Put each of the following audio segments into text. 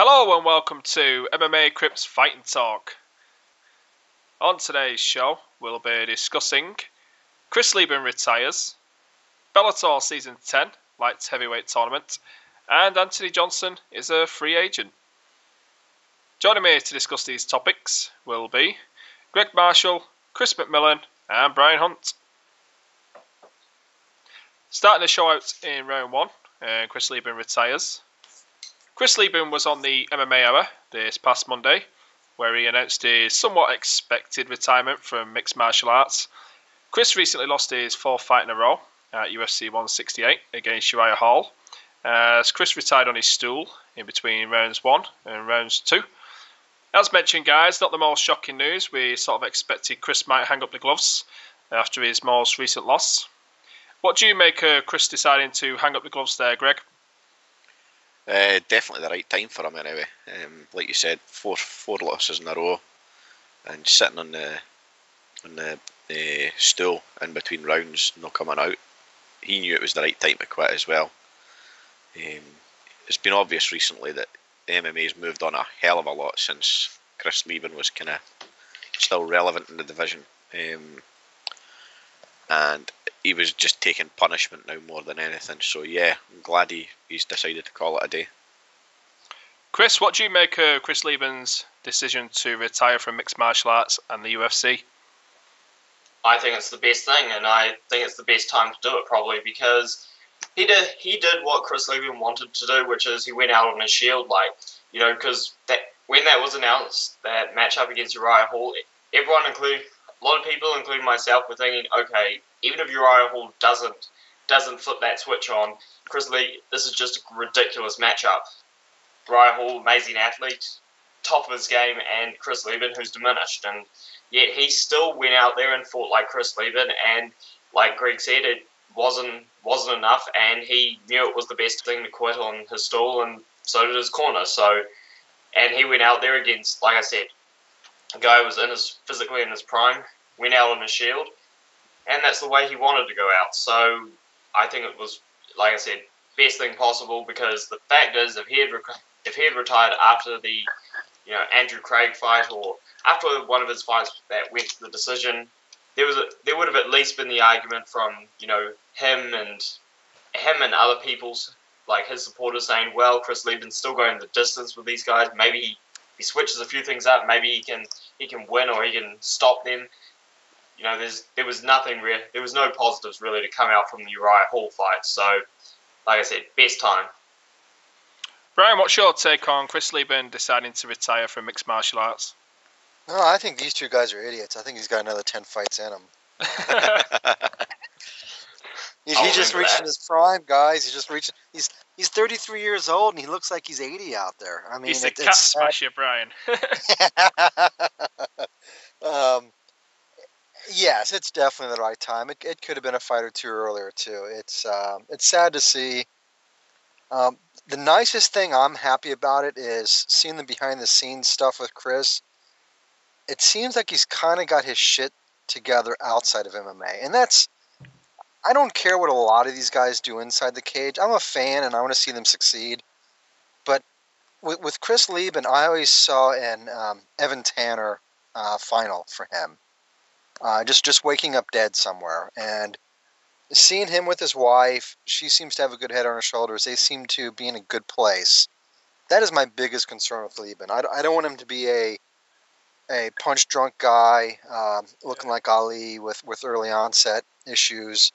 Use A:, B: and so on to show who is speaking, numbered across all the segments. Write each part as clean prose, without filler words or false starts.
A: Hello and welcome to MMA Crypt's Fighting Talk. On today's show, we'll be discussing Chris Leben retires, Bellator Season 10 Light Heavyweight Tournament, and Anthony Johnson is a free agent. Joining me to discuss these topics will be Greg Marshall, Chris McMillan, and Brian Hunt. Starting the show out in round 1, Chris Leben retires. Chris Leben was on the MMA Hour this past Monday, where he announced his somewhat expected retirement from mixed martial arts. Chris recently lost his fourth fight in a row at UFC 168 against Uriah Hall, as Chris retired on his stool in between rounds 1 and rounds 2. As mentioned, guys, not the most shocking news. We sort of expected Chris might hang up the gloves after his most recent loss. What do you make of Chris deciding to hang up the gloves there, Greg?
B: Definitely the right time for him anyway. Like you said, four losses in a row, and sitting on the stool in between rounds, not coming out. He knew it was the right time to quit as well. It's been obvious recently that MMA's moved on a hell of a lot since Chris Leben was kind of still relevant in the division, and he was just taking punishment now more than anything. So yeah, I'm glad he's decided to call it a day.
A: Chris, what do you make of Chris Leben's decision to retire from mixed martial arts and the UFC?
C: I think it's the best thing, and I think it's the best time to do it probably, because he did what Chris Leben wanted to do, which is he went out on his shield, because when that was announced, that matchup against Uriah Hall, everyone, including a lot of people, including myself, were thinking, okay, even if Uriah Hall doesn't flip that switch on, this is just a ridiculous matchup. Uriah Hall, amazing athlete, top of his game, and Chris Leben, who's diminished, and yet he still went out there and fought like Chris Leben, and like Greg said, it wasn't enough, and he knew it was the best thing to quit on his stool, and so did his corner. And he went out there against, like I said, a guy who was physically in his prime, went out on his shield, and that's the way he wanted to go out. So I think it was, like I said, best thing possible, because the fact is, if he had retired after the Andrew Craig fight, or after one of his fights that went to the decision, there would have at least been the argument from him and other people's, like his supporters, saying, well, Chris Leben's still going the distance with these guys. Maybe he switches a few things up. Maybe he can win, or he can stop them. There was no positives really to come out from the Uriah Hall fight. So, like I said, best time.
A: Brian, what's your take on Chris Leben deciding to retire from mixed martial arts?
D: No, I think these two guys are idiots. I think he's got another 10 fights in him. He's just reaching his prime, guys. He's 33 years old, and he looks like he's 80 out there. I mean,
A: he's a cat smasher, Brian.
D: Yes, it's definitely the right time. It could have been a fight or two earlier too. It's sad to see. The nicest thing I'm happy about it is seeing the behind the scenes stuff with Chris. It seems like he's kind of got his shit together outside of MMA, and I don't care what a lot of these guys do inside the cage. I'm a fan, and I want to see them succeed. But with Chris Leben, I always saw an Evan Tanner final for him. Just waking up dead somewhere, and seeing him with his wife, she seems to have a good head on her shoulders. They seem to be in a good place. That is my biggest concern with Leben. I don't want him to be a punch-drunk guy looking like Ali with early onset issues,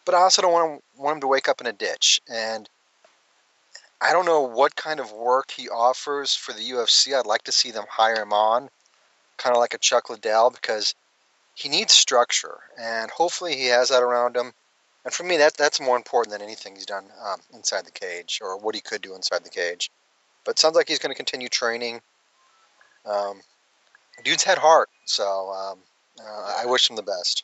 D: but I also don't want him to wake up in a ditch. And I don't know what kind of work he offers for the UFC. I'd like to see them hire him on, kind of like a Chuck Liddell, because he needs structure, and hopefully he has that around him. And for me, that's more important than anything he's done inside the cage, or what he could do inside the cage. But it sounds like he's going to continue training. Dude's had heart, so I wish him the best.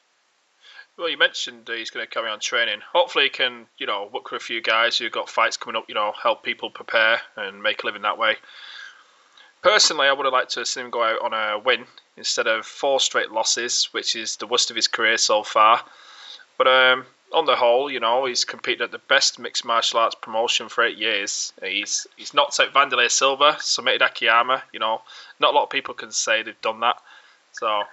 A: Well, you mentioned he's going to carry on training. Hopefully he can, work with a few guys who've got fights coming up, help people prepare and make a living that way. Personally, I would have liked to see him go out on a win instead of 4 straight losses, which is the worst of his career so far. But on the whole, he's competed at the best mixed martial arts promotion for 8 years. He's knocked out Vanderlei Silva, submitted Akiyama. Not a lot of people can say they've done that. So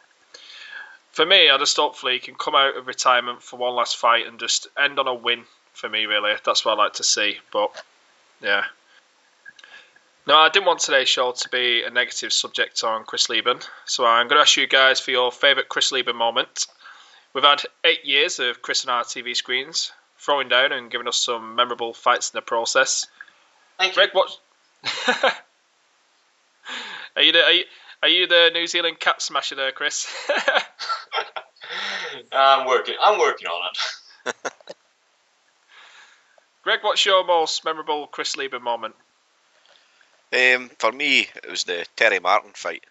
A: for me, I just hopefully he can come out of retirement for one last fight and just end on a win. For me, really, that's what I like to see. But yeah. No, I didn't want today's show to be a negative subject on Chris Leben, so I'm going to ask you guys for your favourite Chris Leben moment. We've had 8 years of Chris on our TV screens, throwing down and giving us some memorable fights in the process.
C: Thank you.
A: Greg, what? Are you the New Zealand cap smasher there, Chris?
C: I'm working on it.
A: Greg, what's your most memorable Chris Leben moment?
B: For me, it was the Terry Martin fight.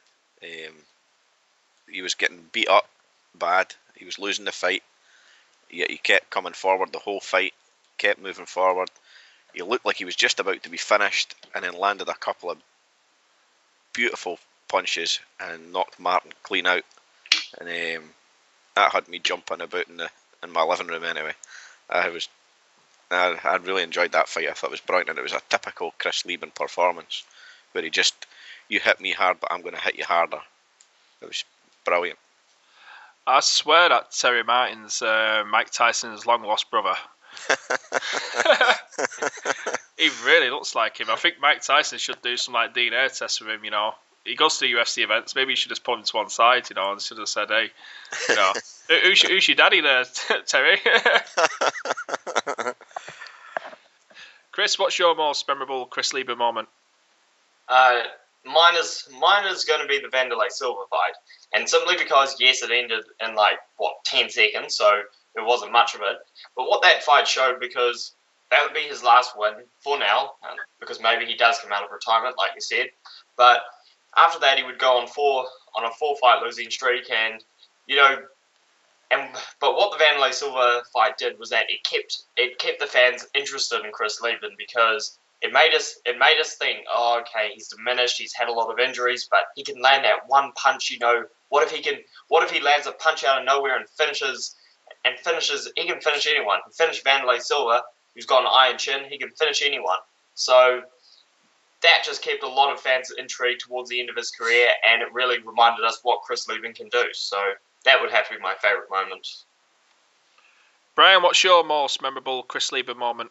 B: He was getting beat up bad. He was losing the fight. Yet he kept coming forward the whole fight. Kept moving forward. He looked like he was just about to be finished, and then landed a couple of beautiful punches and knocked Martin clean out. And that had me jumping about in my living room anyway. I really enjoyed that fight. I thought it was brilliant, and it was a typical Chris Leben performance, where you hit me hard, but I'm going to hit you harder. It was brilliant.
A: I swear that Terry Martin's Mike Tyson's long lost brother. He really looks like him. I think Mike Tyson should do some DNA tests with him. He goes to the UFC events. Maybe he should just put him to one side, and should have said, "Hey, who's your daddy there, Terry?" Chris, what's your most memorable Chris Leben moment?
C: Mine is going to be the Vanderlei Silva fight, and simply because yes, it ended in 10 seconds, so there wasn't much of it. But what that fight showed, because that would be his last win for now, because maybe he does come out of retirement, like you said. But after that, he would go on a 4-fight losing streak, but what the Vanderlei Silva fight did was that it kept the fans interested in Chris Leben, because it made us think, oh, okay, he's diminished, he's had a lot of injuries, but he can land that one punch. What if he lands a punch out of nowhere and finishes? He can finish anyone. He finished Vanderlei Silva, who's got an iron chin. He can finish anyone. So that just kept a lot of fans intrigued towards the end of his career, and it really reminded us what Chris Leben can do. So that would have to be my favourite moment.
A: Brian, what's your most memorable Chris Leben moment?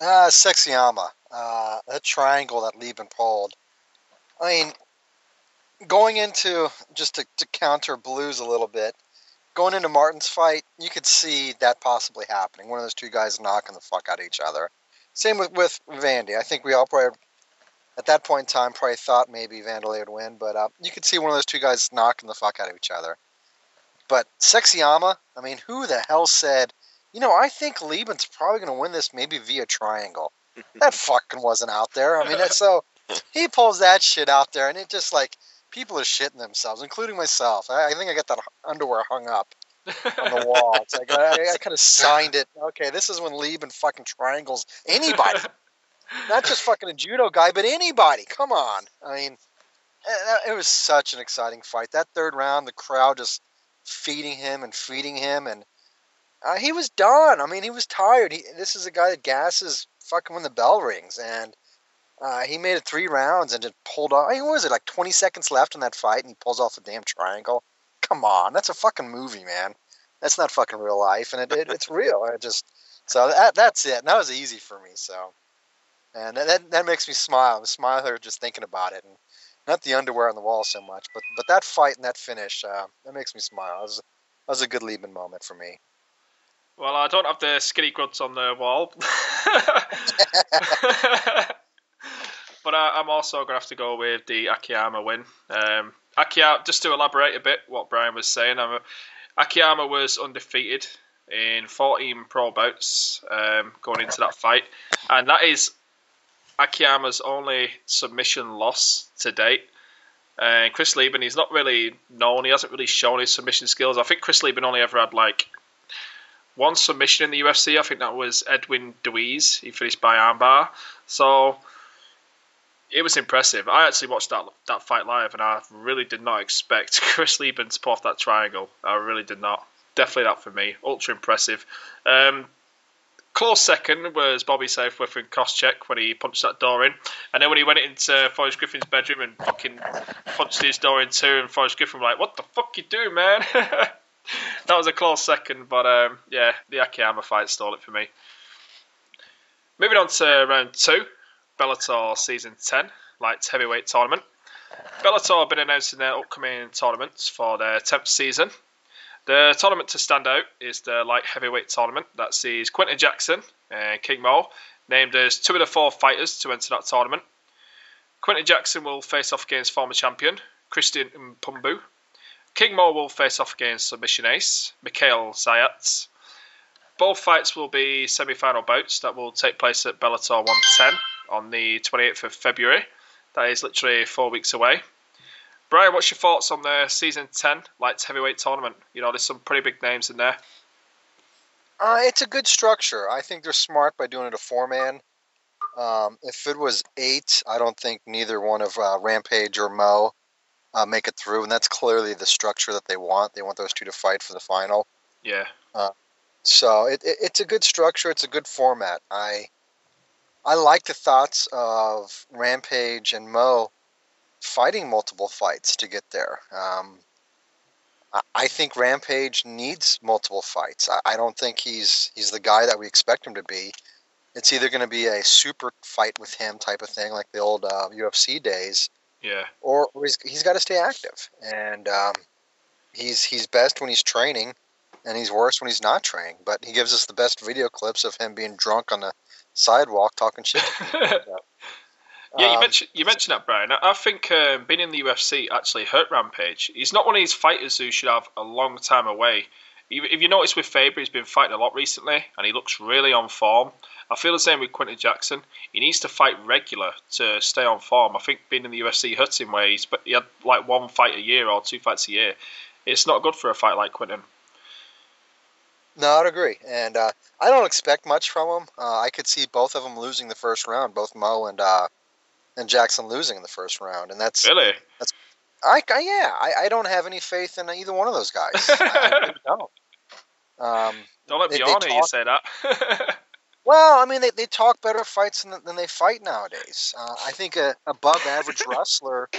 D: Sexyama. That triangle that Leben pulled. I mean, going into, just to counter Blues a little bit, going into Martin's fight, you could see that possibly happening. One of those two guys knocking the fuck out of each other. Same with Vandy. I think we all probably, at that point in time, probably thought maybe Vanderlei would win, but you could see one of those two guys knocking the fuck out of each other. But Sexyama, I mean, who the hell said, I think Leben's probably going to win this maybe via triangle. That fucking wasn't out there. I mean, so he pulls that shit out there, and it just people are shitting themselves, including myself. I think I got that underwear hung up on the wall. It's I kind of signed it. Okay, this is when Leben fucking triangles anybody. Not just fucking a judo guy, but anybody. Come on. I mean, it was such an exciting fight. That third round, the crowd just feeding him, and he was done. I mean, he was tired. This is a guy that gasses fucking when the bell rings, and he made it 3 rounds and just pulled off. I mean, what was it, 20 seconds left in that fight, and he pulls off the damn triangle? Come on, that's a fucking movie, man. That's not fucking real life, and it's real. So that's it. And that was easy for me. So, and that makes me smile. I'm smiling just thinking about it, and not the underwear on the wall so much, but that fight and that finish, that makes me smile. That was a good Leben moment for me.
A: Well, I don't have the skinny goods on the wall. But I'm also going to have to go with the Akiyama win. Akiyama, just to elaborate a bit what Brian was saying, Akiyama was undefeated in 14 pro bouts going into that fight. And that is Akiyama's only submission loss to date. Chris Leben, he's not really known. He hasn't really shown his submission skills. I think Chris Leben only ever had one submission in the UFC. I think that was Edwin Deweese. He finished by armbar. So it was impressive. I actually watched that fight live, and I really did not expect Chris Leben to pull off that triangle. I really did not. definitely that for me. Ultra impressive. Close second was Bobby Southworth and Koscheck when he punched that door in. And then when he went into Forrest Griffin's bedroom and fucking punched his door in too, and Forrest Griffin was like, what the fuck you doing, man? That was a close second, but yeah, the Akiyama fight stole it for me. Moving on to round 2, Bellator Season 10, light heavyweight tournament. Bellator have been announcing their upcoming tournaments for their 10th season. The tournament to stand out is the light heavyweight tournament that sees Quinton Jackson and King Mo named as 2 of the 4 fighters to enter that tournament. Quinton Jackson will face off against former champion Christian Mpumbu. King Mo will face off against submission ace Mikhail Zayats. Both fights will be semi-final bouts that will take place at Bellator 110 on the 28th of February. That is literally 4 weeks away. Brian, what's your thoughts on the Season 10 light heavyweight tournament? You know, there's some pretty big names in there.
D: It's a good structure. I think they're smart by doing it a 4-man. If it was 8, I don't think neither one of Rampage or Mo make it through, and that's clearly the structure that they want. They want those 2 to fight for the final.
A: Yeah.
D: So it's a good structure. It's a good format. I like the thoughts of Rampage and Mo fighting multiple fights to get there. I think Rampage needs multiple fights. I don't think he's the guy that we expect him to be. It's either going to be a super fight with him type of thing, like the old UFC days,
A: Yeah.
D: or he's got to stay active. And he's best when he's training, and he's worse when he's not training. But he gives us the best video clips of him being drunk on the sidewalk talking shit.
A: Yeah, you mentioned that, Brian. I think being in the UFC actually hurt Rampage. He's not one of these fighters who should have a long time away. If you notice with Faber, he's been fighting a lot recently, and he looks really on form. I feel the same with Quinton Jackson. He needs to fight regular to stay on form. I think being in the UFC hurts him where he had like 1 fight a year or 2 fights a year. It's not good for a fight like Quinton.
D: No, I'd agree. And I don't expect much from him. I could see both of them losing the first round, both Mo and Jackson losing in the first round, and that's
A: Really?
D: I don't have any faith in either one of those guys. I really don't.
A: Don't let me on here, you say that.
D: Well, I mean, they talk better fights than they fight nowadays. I think a above average wrestler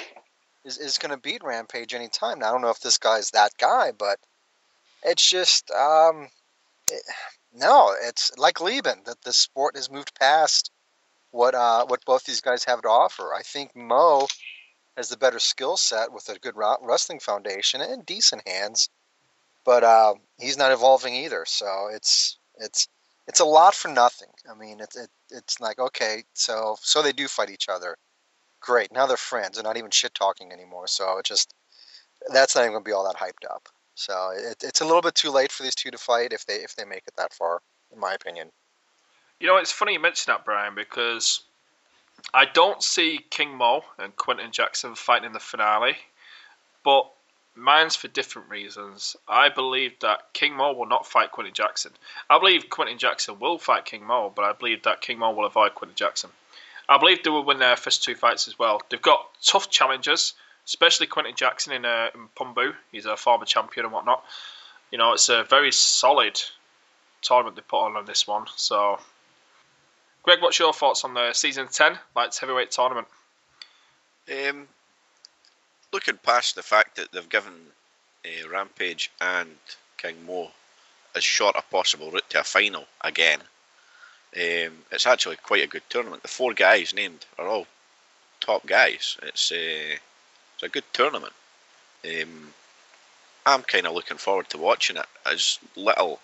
D: is going to beat Rampage anytime. Now, I don't know if this guy's that guy, but it's just no. It's like Leben, that the sport has moved past what both these guys have to offer. I think Mo has the better skill set with a good wrestling foundation and decent hands, but he's not evolving either. So it's a lot for nothing. I mean, it's like, okay, so they do fight each other. Great, now they're friends. They're not even shit talking anymore. So that's not even going to be all that hyped up. So it's a little bit too late for these 2 to fight if they make it that far, in my opinion.
A: You know, it's funny you mention that, Brian, because I don't see King Mo and Quinton Jackson fighting in the finale, but mine's for different reasons. I believe that King Mo will not fight Quinton Jackson. I believe Quinton Jackson will fight King Mo, but I believe that King Mo will avoid Quinton Jackson. I believe they will win their first 2 fights as well. They've got tough challengers, especially Quinton Jackson in Mpumbu. He's a former champion and whatnot. You know, it's a very solid tournament they put on this one, so... Greg, what's your thoughts on the Season 10 light heavyweight tournament?
B: Looking past the fact that they've given Rampage and King Mo as short a possible route to a final again, it's actually quite a good tournament. The 4 guys named are all top guys. It's a good tournament. I'm kind of looking forward to watching it. As little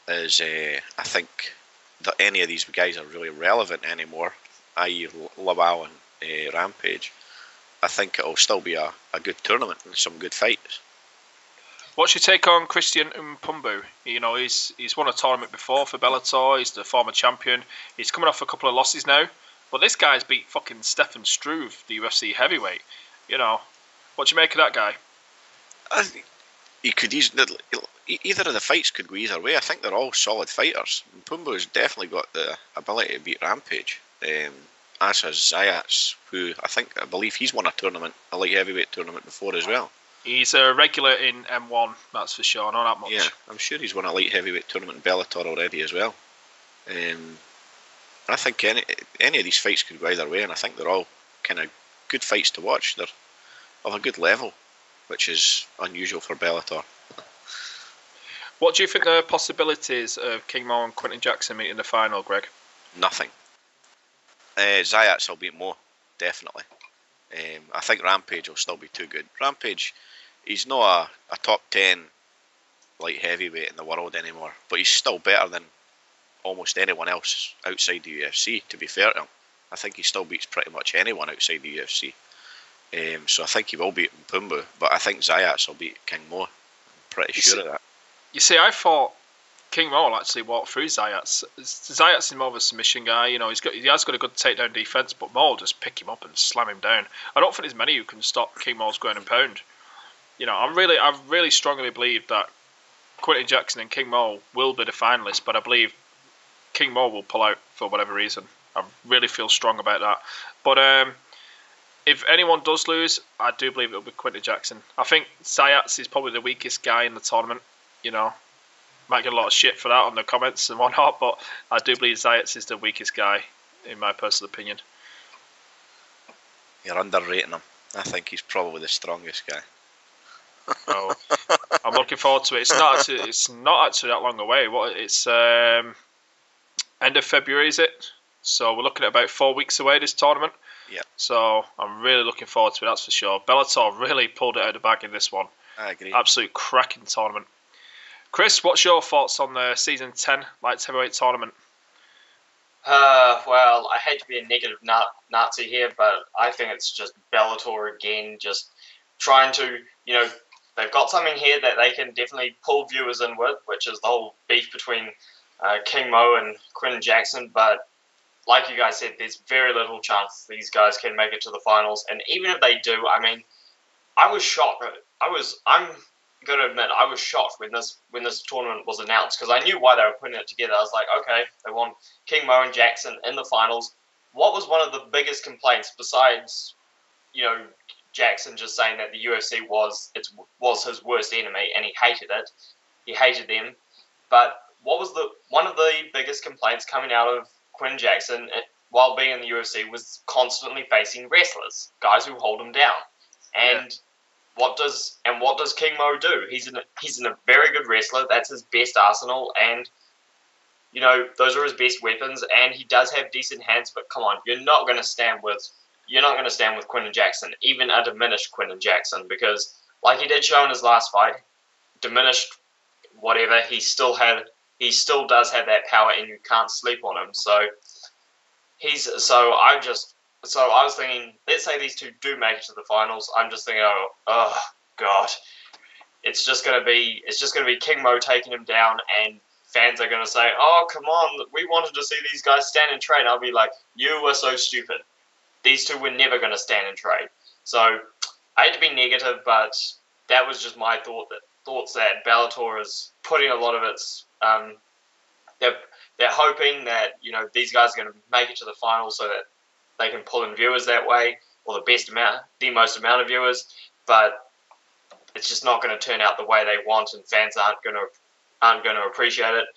B: as I think that any of these guys are really relevant anymore, i.e. Lawal and Rampage, I think it'll still be a good tournament and some good fights.
A: What's your take on Christian Mpumbu? You know, he's won a tournament before for Bellator. He's the former champion. He's coming off a couple of losses now, but this guy's beat fucking Stefan Struve, the UFC heavyweight. You know, what do you make of that guy?
B: I think he could either of the fights could go either way. I think they're all solid fighters. Mpumbu's definitely got the ability to beat Rampage. As has Zayats, who I believe he's won a light heavyweight tournament before as well.
A: He's a regular in M1, that's for sure. Not that much.
B: Yeah, I'm sure he's won a light heavyweight tournament in Bellator already as well. I think any of these fights could go either way, and I think they're all kind of good fights to watch. They're of a good level, which is unusual for Bellator.
A: What do you think the possibilities of King Mo and Quinton Jackson meeting in the final, Greg?
B: Nothing. Zayats will beat Mo, definitely. I think Rampage will still be too good. Rampage, he's not a top 10 light heavyweight in the world anymore, but he's still better than almost anyone else outside the UFC, to be fair to him. I think he still beats pretty much anyone outside the UFC. So I think he will beat Mpumbu, but I think Zayats will beat King Mo. I'm pretty sure of that.
A: You see, I thought King Mo actually walked through Zayats. Zayats is more of a submission guy. He has got a good takedown defense, but Mo will just pick him up and slam him down. I don't think there's many who can stop King Mo's ground and pound. I really strongly believe that Quinton Jackson and King Mo will be the finalists, but I believe King Mo will pull out for whatever reason. I really feel strong about that. But if anyone does lose, I do believe it'll be Quinton Jackson. I think Zayats is probably the weakest guy in the tournament. Might get a lot of shit for that on the comments and whatnot, but I do believe Zayats is the weakest guy, in my personal opinion.
B: You're underrating him. I think he's probably the strongest guy.
A: Oh, I'm looking forward to it. It's not actually that long away. It's end of February, is it? So we're looking at about 4 weeks away, this tournament.
B: Yeah.
A: So I'm really looking forward to it, that's for sure. Bellator really pulled it out of the bag in this one.
B: I agree.
A: Absolute cracking tournament. Chris, what's your thoughts on the Season 10 Light Heavyweight Tournament?
C: Well, I hate to be a negative Nazi here, but I think it's just Bellator again, just trying to, they've got something here that they can definitely pull viewers in with, which is the whole beef between King Mo and Quinton Jackson, but like you guys said, there's very little chance these guys can make it to the finals, and even if they do, I was shocked. I'm going to admit, I was shocked when this tournament was announced, because I knew why they were putting it together. I was like, okay, they want King Mo and Jackson in the finals. What was one of the biggest complaints besides, Jackson just saying that the UFC was his worst enemy and he hated it. He hated them. But what was one of the biggest complaints coming out of Quinton Jackson while being in the UFC was constantly facing wrestlers, guys who hold him down. And what does King Mo do? He's a very good wrestler. That's his best arsenal, and those are his best weapons. And he does have decent hands. But come on, you're not going to stand with Quinton Jackson, even a diminished Quinton Jackson, because like he did show in his last fight, diminished whatever, he still does have that power, and you can't sleep on him. So I was thinking, let's say these two do make it to the finals. I'm just thinking, oh god, it's just gonna be King Mo taking him down, and fans are gonna say, oh come on, we wanted to see these guys stand and trade. I'll be like, you were so stupid. These two were never gonna stand and trade. So I hate to be negative, but that was just my thoughts that Bellator is putting a lot of its they're hoping that these guys are going to make it to the final so that they can pull in viewers that way, or the most amount of viewers, but it's just not going to turn out the way they want, and fans aren't going to appreciate it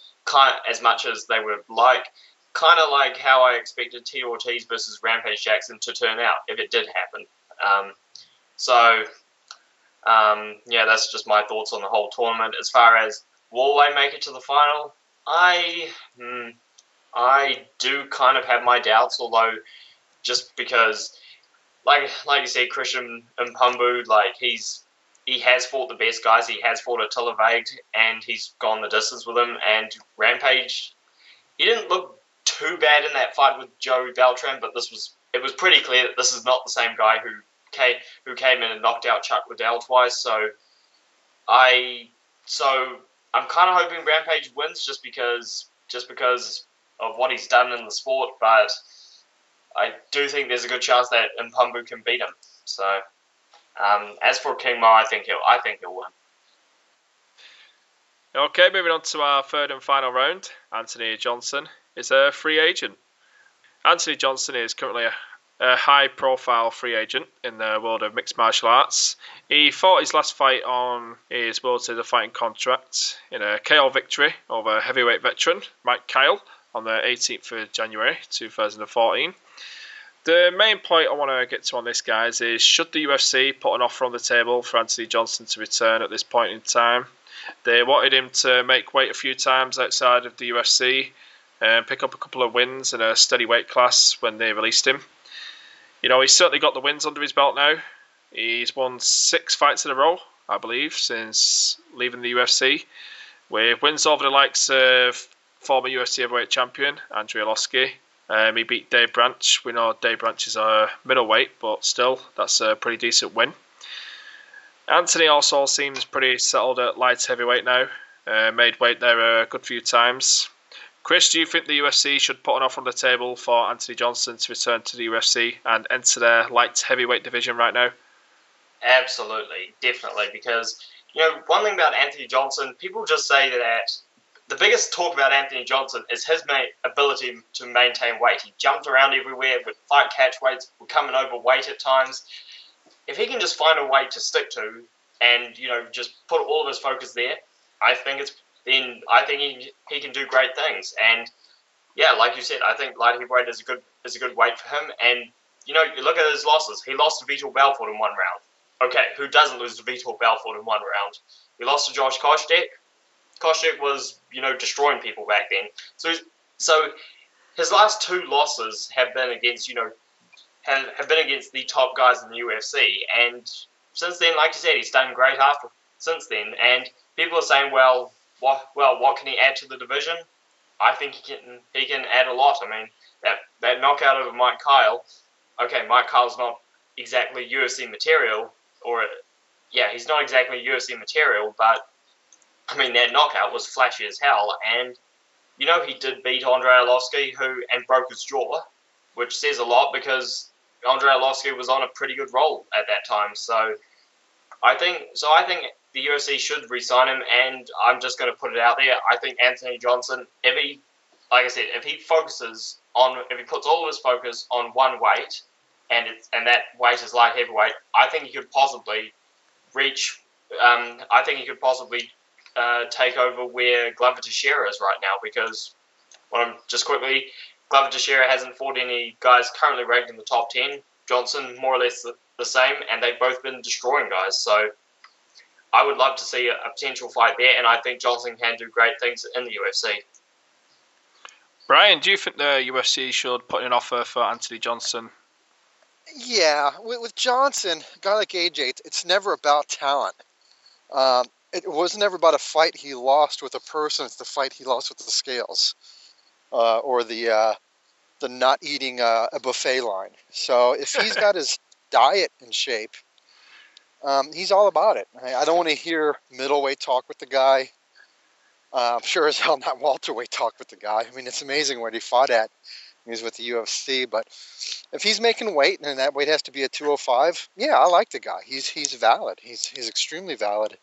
C: as much as they would like. Kind of like how I expected T. Ortiz versus Rampage Jackson to turn out if it did happen. That's just my thoughts on the whole tournament. As far as will they make it to the final, I do kind of have my doubts, although just because, like you said, Christian Mpumbu, he has fought the best guys. He has fought Attila Vagd, and he's gone the distance with him. And Rampage, he didn't look too bad in that fight with Joe Beltran, but it was pretty clear that this is not the same guy who came in and knocked out Chuck Liddell twice. So I'm kind of hoping Rampage wins just because of what he's done in the sport, but I do think there's a good chance that Mpumbu can beat him. So as for King Mo, I think he'll win.
A: Okay, moving on to our third and final round. Anthony Johnson is a free agent. Anthony Johnson is currently a high-profile free agent in the world of mixed martial arts. He fought his last fight on his World Series of Fighting contract in a KO victory over heavyweight veteran Mike Kyle on the 18th of January 2014. The main point I want to get to on this, guys, is should the UFC put an offer on the table for Anthony Johnson to return at this point in time? They wanted him to make weight a few times outside of the UFC and pick up a couple of wins in a steady weight class when they released him. You know, he's certainly got the wins under his belt now. He's won 6 fights in a row, I believe, since leaving the UFC, with wins over the likes of former UFC heavyweight champion Andrei Arlovski. He beat Dave Branch. We know Dave Branch is a middleweight, but still, that's a pretty decent win. Anthony also seems pretty settled at light heavyweight now. Made weight there a good few times. Chris, do you think the UFC should put an offer on the table for Anthony Johnson to return to the UFC and enter their light heavyweight division right now?
C: Absolutely, definitely, because, you know, one thing about Anthony Johnson, people just say that the biggest talk about Anthony Johnson is his ability to maintain weight. He jumped around everywhere, would fight catch weights, would come in overweight at times. If he can just find a weight to stick to and, you know, just put all of his focus there, I think he can do great things. And yeah, like you said, I think light heavyweight is a good weight for him. And you know, you look at his losses. He lost to Vitor Belfort in 1 round. Okay, who doesn't lose to Vitor Belfort in 1 round? He lost to Josh Koscheck. Koscheck was, you know, destroying people back then. So his last 2 losses have been against, you know, have been against the top guys in the UFC. And since then, like you said, he's done great since then. And people are saying, well, what can he add to the division? I think he can add a lot. I mean, that knockout over Mike Kyle. Okay, Mike Kyle's not exactly UFC material, he's not exactly UFC material, but I mean that knockout was flashy as hell, and you know he did beat Andrei Arlovski, and broke his jaw, which says a lot because Andrei Arlovski was on a pretty good roll at that time. So I think the UFC should re-sign him, and I'm just going to put it out there. I think Anthony Johnson, if he puts all of his focus on one weight, and that weight is light heavyweight, I think he could possibly reach. I think he could possibly take over where Glover Teixeira is right now, because Glover Teixeira hasn't fought any guys currently ranked in the top 10. Johnson more or less the same, and they've both been destroying guys. So I would love to see a potential fight there, and I think Johnson can do great things in the UFC.
A: Brian, do you think the UFC should put in an offer for Anthony Johnson?
D: Yeah, with Johnson, a guy like AJ, it's never about talent. It was never about a fight he lost with a person. It's the fight he lost with the scales, or the not eating a buffet line. So if he's got his diet in shape, he's all about it. I don't want to hear middleweight talk with the guy. I'm sure as hell not welterweight talk with the guy. I mean, it's amazing where he fought at. He was with the UFC, but if he's making weight and that weight has to be a 205, yeah, I like the guy. He's valid. He's extremely valid.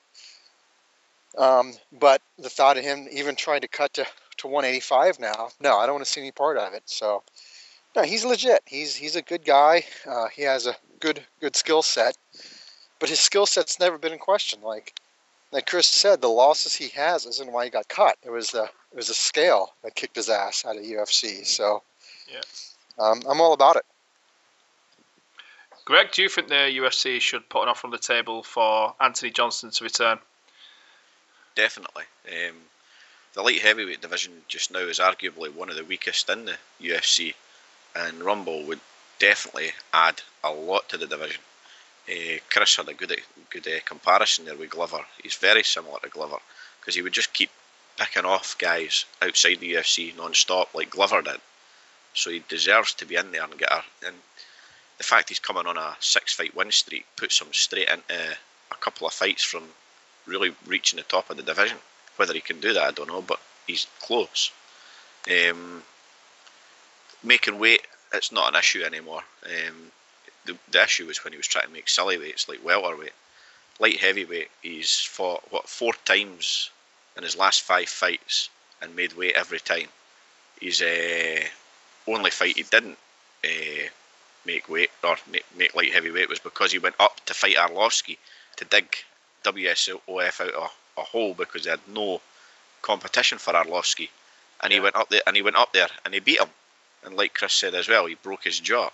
D: But the thought of him even trying to cut to 185 now, no, I don't want to see any part of it. So, no, he's legit. He's a good guy. He has a good skill set, but his skill set's never been in question. Like Chris said, the losses he has isn't why he got cut. It was a scale that kicked his ass out of the UFC. So,
A: yeah,
D: I'm all about it.
A: Greg, do you think the UFC should put an offer on the table for Anthony Johnson to return?
B: Definitely. The light heavyweight division just now is arguably one of the weakest in the UFC, and Rumble would definitely add a lot to the division. Chris had a good comparison there with Glover. He's very similar to Glover, because he would just keep picking off guys outside the UFC non-stop like Glover did. So he deserves to be in there and get her. And the fact he's coming on a 6-fight win streak puts him straight into a couple of fights from really reaching the top of the division. Whether he can do that, I don't know, but he's close. Making weight, it's not an issue anymore. The issue was when he was trying to make silly weights like welterweight. Light heavyweight, he's fought 4 times in his last 5 fights and made weight every time. His only fight he didn't make weight or make light heavyweight was because he went up to fight Arlovsky to dig WSOF out a hole because they had no competition for Arlovsky, and he went up there and he beat him. And like Chris said as well, he broke his jaw.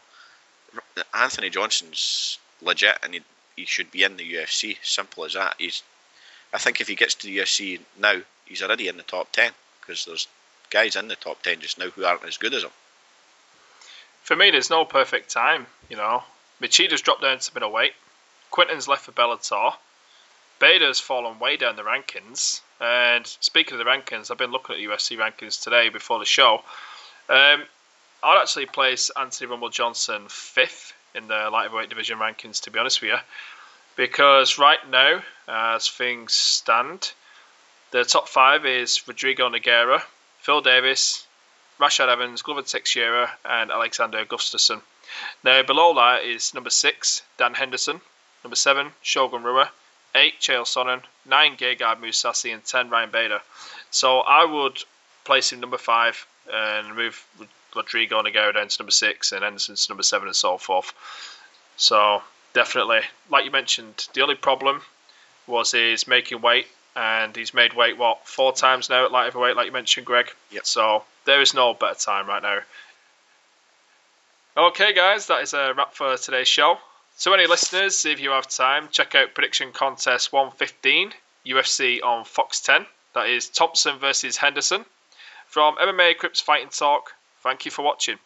B: Anthony Johnson's legit, and he should be in the UFC. Simple as that. I think if he gets to the UFC now, he's already in the top 10 because there's guys in the top 10 just now who aren't as good as him.
A: For me, there's no perfect time, you know. Machida's dropped down to middleweight. Quinton's left for Bellator. Bader's fallen way down the rankings. And speaking of the rankings, I've been looking at the UFC rankings today before the show. I'd actually place Anthony Rumble Johnson 5th in the light heavyweight division rankings, to be honest with you. Because right now, as things stand, the top 5 is Rodrigo Nogueira, Phil Davis, Rashad Evans, Glover Teixeira, and Alexander Gustafsson. Now, below that is number 6, Dan Henderson, number 7, Shogun Rua, 8, Chael Sonnen, 9, Gegard Mousasi, and 10, Ryan Bader. So I would place him number 5 and move Rodrigo Nogueira down to number 6 and Henderson to number 7 and so forth. So definitely, like you mentioned, the only problem was his making weight, and he's made weight, 4 times now at light heavyweight, like you mentioned, Greg?
B: Yep. So
A: there is no better time right now. Okay, guys, that is a wrap for today's show. To any listeners, if you have time, check out Prediction Contest 115, UFC on Fox 10. That is Thompson versus Henderson. From MMA Crypt's Fighting Talk, thank you for watching.